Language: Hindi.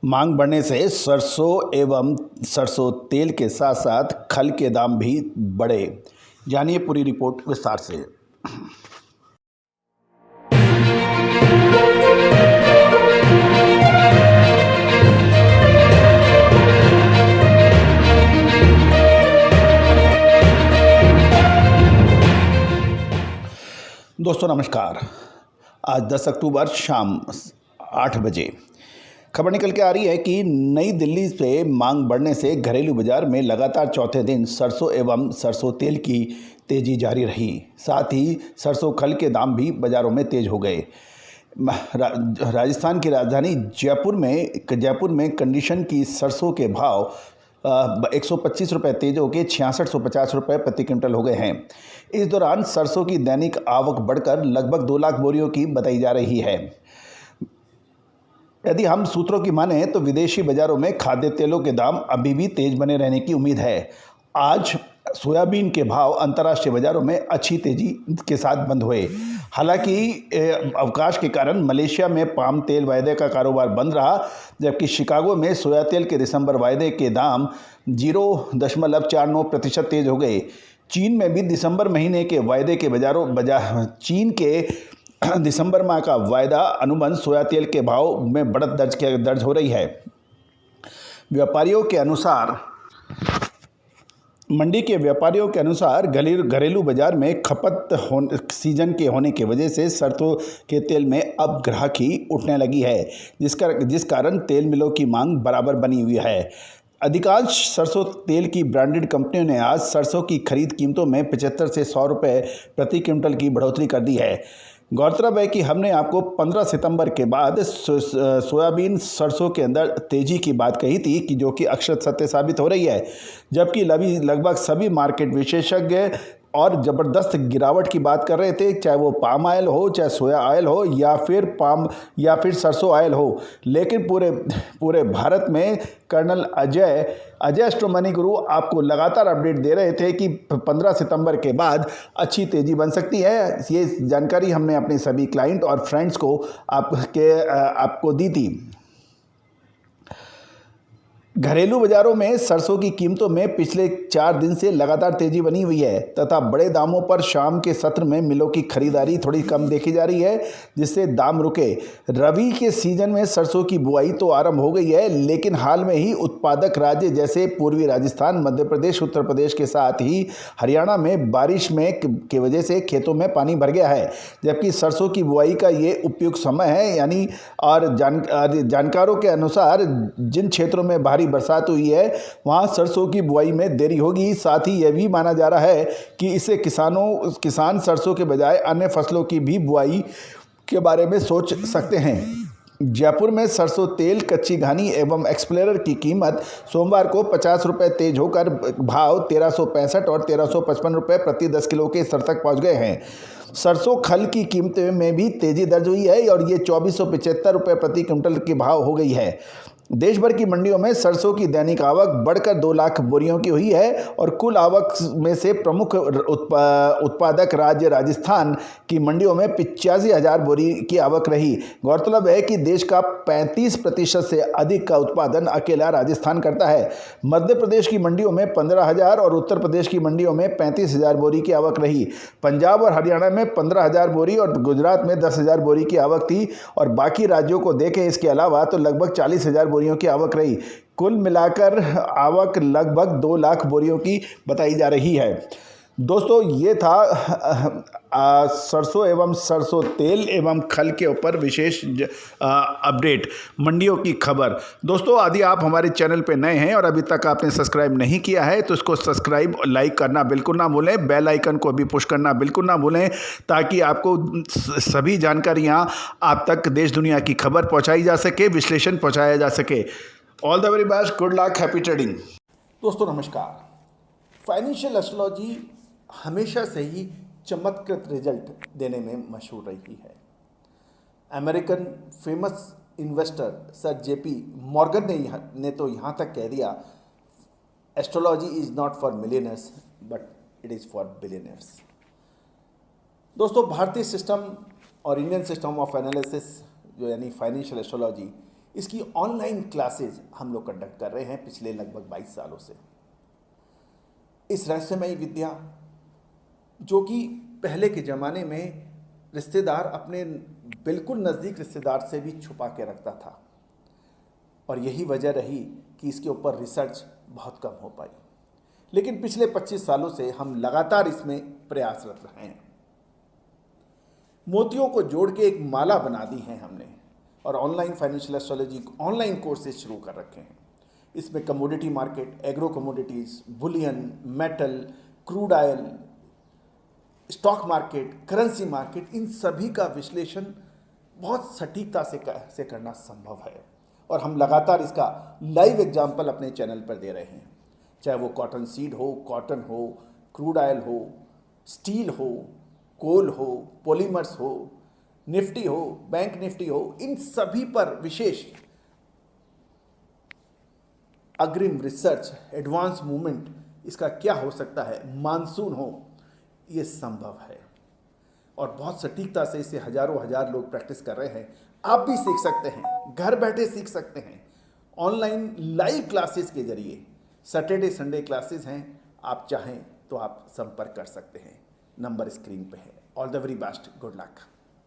मांग बढ़ने से सरसों एवं सरसों तेल के साथ साथ खल के दाम भी बढ़े। जानिए पूरी रिपोर्ट विस्तार से। दोस्तों नमस्कार। आज 10 अक्टूबर शाम 8 बजे खबर निकल के आ रही है कि नई दिल्ली से मांग बढ़ने से घरेलू बाजार में लगातार चौथे दिन सरसों एवं सरसों तेल की तेजी जारी रही। साथ ही सरसों खल के दाम भी बाजारों में तेज हो गए। राजस्थान की राजधानी जयपुर में कंडीशन की सरसों के भाव 125 रुपये तेज होकर 6650 रुपये प्रति क्विंटल हो गए हैं। इस दौरान सरसों की दैनिक आवक बढ़कर लगभग 2 लाख बोरियों की बताई जा रही है। यदि हम सूत्रों की माने तो विदेशी बाजारों में खाद्य तेलों के दाम अभी भी तेज बने रहने की उम्मीद है। आज सोयाबीन के भाव अंतर्राष्ट्रीय बाजारों में अच्छी तेजी के साथ बंद हुए। हालांकि अवकाश के कारण मलेशिया में पाम तेल वायदे का कारोबार बंद रहा, जबकि शिकागो में सोया तेल के दिसंबर वायदे के दाम 0.49% तेज हो गए। चीन में भी दिसंबर महीने के वायदे के चीन के दिसंबर माह का वायदा अनुबंध सोया तेल के भाव में बढ़त दर्ज हो रही है। मंडी के व्यापारियों के अनुसार घरेलू बाजार में सीजन के होने की वजह से सरसों के तेल में अब ग्राहकी उठने लगी है, जिस कारण तेल मिलों की मांग बराबर बनी हुई है। अधिकांश सरसों तेल की ब्रांडेड कंपनियों ने आज सरसों की खरीद कीमतों में 75 से 100 रुपये प्रति क्विंटल की बढ़ोतरी कर दी है। गौरतलब है कि हमने आपको 15 सितंबर के बाद सोयाबीन सरसों के अंदर तेजी की बात कही थी कि जो कि अक्षर सत्य साबित हो रही है, जबकि लगभग सभी मार्केट विशेषज्ञ और ज़बरदस्त गिरावट की बात कर रहे थे, चाहे वो पाम ऑयल हो, चाहे सोया ऑयल हो या फिर सरसों ऑयल हो। लेकिन पूरे भारत में कर्नल अजय एस्ट्रोमनी गुरु आपको लगातार अपडेट दे रहे थे कि 15 सितंबर के बाद अच्छी तेज़ी बन सकती है। ये जानकारी हमने अपने सभी क्लाइंट और फ्रेंड्स को आपको दी थी। घरेलू बाजारों में सरसों की कीमतों में पिछले 4 दिन से लगातार तेजी बनी हुई है तथा बड़े दामों पर शाम के सत्र में मिलों की खरीदारी थोड़ी कम देखी जा रही है, जिससे दाम रुके। रबी के सीजन में सरसों की बुआई तो आरंभ हो गई है, लेकिन हाल में ही उत्पादक राज्य जैसे पूर्वी राजस्थान, मध्य प्रदेश, उत्तर प्रदेश के साथ ही हरियाणा में बारिश की वजह से खेतों में पानी भर गया है, जबकि सरसों की बुआई का ये उपयुक्त समय है। जानकारों के अनुसार जिन क्षेत्रों में भारी बरसात हुई है वहां सरसों की बुआई में देरी होगी। साथ ही यह भी माना जा रहा है कि इससे किसान सरसों के बजाय अन्य फसलों की भी बुआई के बारे में सोच सकते हैं। जयपुर में सरसों तेल, कच्ची घानी एवं एक्सप्लोरर की कीमत सोमवार को 50 रुपये तेज होकर भाव 1365 और 1355 रुपये प्रति 10 किलो के स्तर तक पहुंच गए हैं। सरसों खल की कीमतें में भी तेजी दर्ज हुई है और ये 2475 रुपये प्रति क्विंटल के भाव हो गई है। देश भर की मंडियों में सरसों की दैनिक आवक बढ़कर 2 लाख बोरियों की हुई है और कुल आवक में से प्रमुख उत्पादक राज्य राजस्थान की मंडियों में 85,000 बोरी की आवक रही। गौरतलब है कि देश का 35% से अधिक का उत्पादन अकेला राजस्थान करता है। मध्य प्रदेश की मंडियों में 15,000 और उत्तर प्रदेश की मंडियों में 35,000 बोरी की आवक रही। पंजाब और हरियाणा में 15,000 बोरी और गुजरात में 10,000 बोरी की आवक थी और बाकी राज्यों को देखें इसके अलावा तो लगभग 40,000 बोरियों की आवक रही। कुल मिलाकर आवक लगभग 2 लाख बोरियों की बताई जा रही है। दोस्तों ये था सरसों एवं सरसों तेल एवं खल के ऊपर विशेष अपडेट, मंडियों की खबर। दोस्तों यदि आप हमारे चैनल पे नए हैं और अभी तक आपने सब्सक्राइब नहीं किया है तो इसको सब्सक्राइब और लाइक करना बिल्कुल ना भूलें। बेल आइकन को भी पुश करना बिल्कुल ना भूलें, ताकि आपको सभी जानकारियाँ आप तक देश दुनिया की खबर पहुँचाई जा सके, विश्लेषण पहुँचाया जा सके। All the very best, good luck, happy trading. दोस्तों नमस्कार। फाइनेंशियल एस्ट्रोलॉजी हमेशा से ही चमत्कृत रिजल्ट देने में मशहूर रही है। American famous investor sir JP Morgan ने तो यहाँ तक कह दिया, astrology is not for millionaires but it is for billionaires. दोस्तों भारतीय सिस्टम और इंडियन सिस्टम ऑफ एनालिसिस जो यानी फाइनेंशियल एस्ट्रोलॉजी, इसकी ऑनलाइन क्लासेज हम लोग कंडक्ट कर रहे हैं पिछले लगभग 22 सालों से। इस रहस्यमयी विद्या जो कि पहले के ज़माने में रिश्तेदार अपने बिल्कुल नज़दीक रिश्तेदार से भी छुपा के रखता था, और यही वजह रही कि इसके ऊपर रिसर्च बहुत कम हो पाई। लेकिन पिछले 25 सालों से हम लगातार इसमें प्रयासरत रहे हैं। मोतियों को जोड़ के एक माला बना दी है हमने, और online financial astrology online courses शुरू कर रखे हैं। इसमें commodity market, agro commodities, bullion, metal, crude oil, stock market, currency market, इन सभी का विश्लेषण बहुत सटीकता से करना संभव है, और हम लगातार इसका लाइव एग्जाम्पल अपने चैनल पर दे रहे हैं। चाहे वो कॉटन सीड हो, कॉटन हो, क्रूड ऑयल हो, स्टील हो, कोल हो, पॉलीमर्स हो, निफ्टी हो, बैंक निफ्टी हो, इन सभी पर विशेष अग्रिम रिसर्च, एडवांस मूवमेंट इसका क्या हो सकता है, मानसून हो, ये संभव है। और बहुत सटीकता से इसे हजारों हजार लोग प्रैक्टिस कर रहे हैं। आप भी सीख सकते हैं, घर बैठे सीख सकते हैं, ऑनलाइन लाइव क्लासेस के जरिए। सैटरडे संडे क्लासेस हैं, आप चाहें तो आप संपर्क कर सकते हैं। नंबर स्क्रीन पे है। All the very best, good luck.